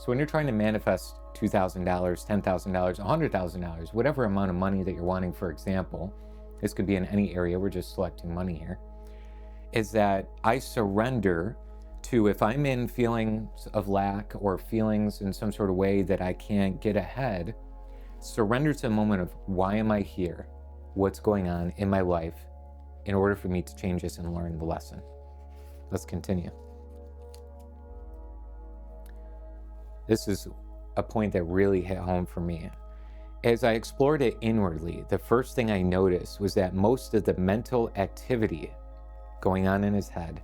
So when you're trying to manifest $2,000, $10,000, $100,000, whatever amount of money that you're wanting, for example, this could be in any area, we're just selecting money here, is that I surrender to, if I'm in feelings of lack or feelings in some sort of way that I can't get ahead, surrender to the moment of why am I here? What's going on in my life in order for me to change this and learn the lesson? Let's continue. This is a point that really hit home for me. As I explored it inwardly, the first thing I noticed was that most of the mental activity going on in his head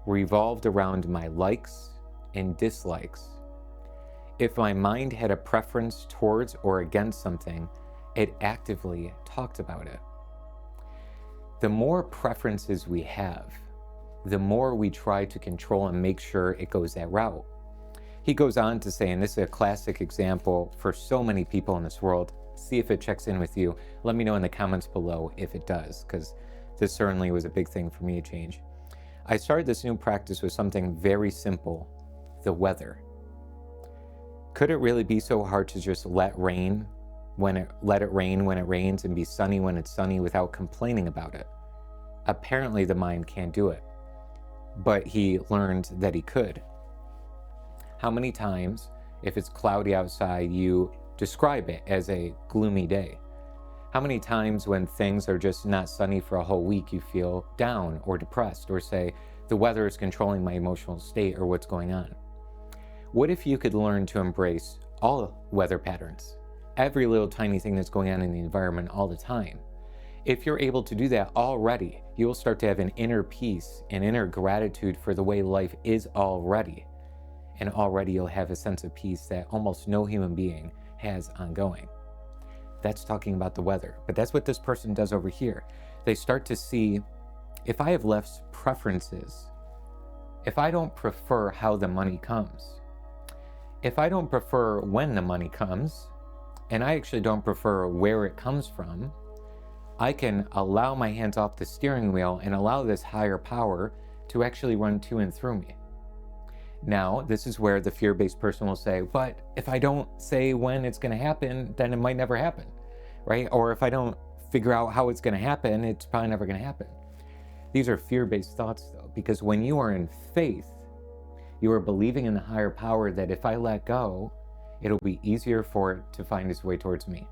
revolved around my likes and dislikes. If my mind had a preference towards or against something, it actively talked about it. The more preferences we have, the more we try to control and make sure it goes that route. He goes on to say, and this is a classic example for so many people in this world, see if it checks in with you. Let me know in the comments below if it does, because this certainly was a big thing for me to change. I started this new practice with something very simple, the weather. Could it really be so hard to just let it rain when it rains and be sunny when it's sunny without complaining about it? Apparently the mind can't do it, but he learned that he could. How many times, if it's cloudy outside, you describe it as a gloomy day? How many times when things are just not sunny for a whole week, you feel down or depressed, or say, the weather is controlling my emotional state or what's going on? What if you could learn to embrace all weather patterns, every little tiny thing that's going on in the environment all the time? If you're able to do that already, you will start to have an inner peace, an inner gratitude for the way life is already. And already you'll have a sense of peace that almost no human being has ongoing. That's talking about the weather, but that's what this person does over here. They start to see, if I have less preferences, if I don't prefer how the money comes, if I don't prefer when the money comes, and I actually don't prefer where it comes from, I can allow my hands off the steering wheel and allow this higher power to actually run to and through me. Now, this is where the fear-based person will say, but if I don't say when it's going to happen, then it might never happen, right? Or if I don't figure out how it's going to happen, it's probably never going to happen. These are fear-based thoughts, though, because when you are in faith, you are believing in the higher power that if I let go, it'll be easier for it to find its way towards me.